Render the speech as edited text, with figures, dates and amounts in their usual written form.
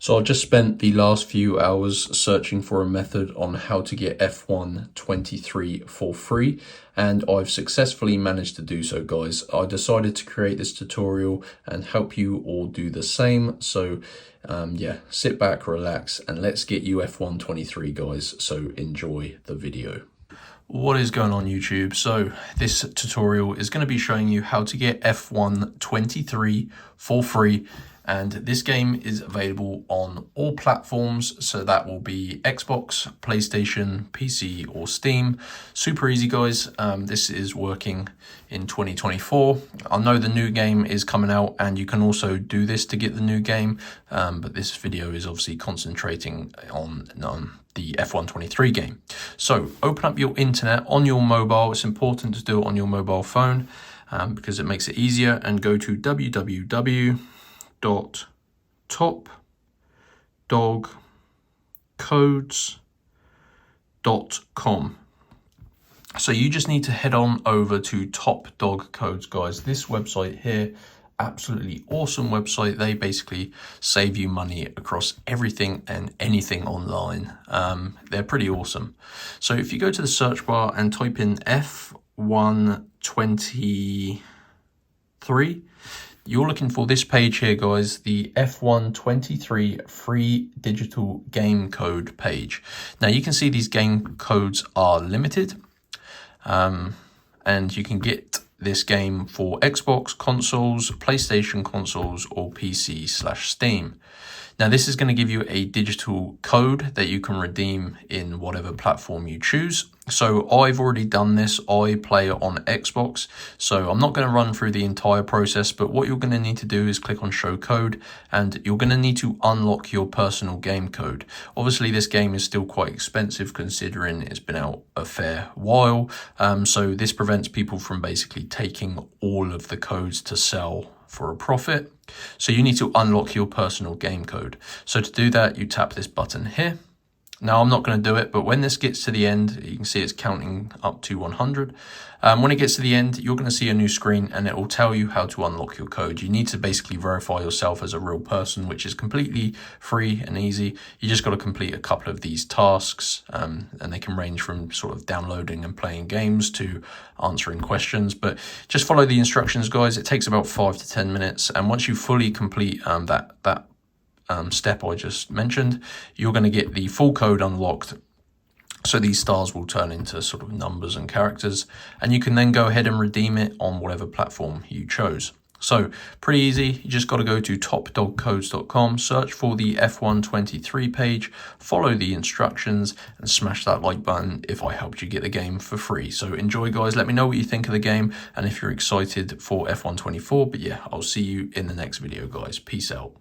So I've just spent the last few hours searching for a method on how to get F1 23 for free, and I've successfully managed to do so, guys. I decided to create this tutorial and help you all do the same. So yeah, sit back, relax, and let's get you F1 23, guys. So enjoy the video. What is going on, YouTube? So this tutorial is going to be showing you how to get F1 23 for free, and this game is available on all platforms, so that will be Xbox, PlayStation, PC or Steam. Super easy, guys. This is working in 2024. I know the new game is coming out and you can also do this to get the new game, but this video is obviously concentrating on the F1 23 game. So open up your internet on your mobile. It's important to do it on your mobile phone because it makes it easier, and go to www.topdogcodes.com. So you just need to head on over to Top Dog Codes, guys. This website here, absolutely awesome website. They basically save you money across everything and anything online. They're pretty awesome. So if you go to the search bar and type in F123, you're looking for this page here, guys, the F1 23 free digital game code page. Now you can see these game codes are limited, and you can get this game for Xbox consoles, PlayStation consoles, or PC/Steam. Now this is going to give you a digital code that you can redeem in whatever platform you choose. So I've already done this. I play it on Xbox, so I'm not going to run through the entire process, but what you're going to need to do is click on show code, and you're going to need to unlock your personal game code. Obviously this game is still quite expensive considering it's been out a fair while, so this prevents people from basically taking all of the codes to sell for a profit. So you need to unlock your personal game code. So to do that, you tap this button here. Now I'm not going to do it, but when this gets to the end, you can see it's counting up to 100. When it gets to the end, you're going to see a new screen and it will tell you how to unlock your code. You need to basically verify yourself as a real person, which is completely free and easy. You just got to complete a couple of these tasks, and they can range from sort of downloading and playing games to answering questions. But just follow the instructions, guys. It takes about 5 to 10 minutes. And once you fully complete that step I just mentioned, you're going to get the full code unlocked. So these stars will turn into sort of numbers and characters, and you can then go ahead and redeem it on whatever platform you chose. So pretty easy. You just got to go to topdogcodes.com, search for the F1 23 page, follow the instructions, and smash that like button if I helped you get the game for free. So enjoy, guys. Let me know what you think of the game and if you're excited for F1 24. But yeah, I'll see you in the next video, guys. Peace out.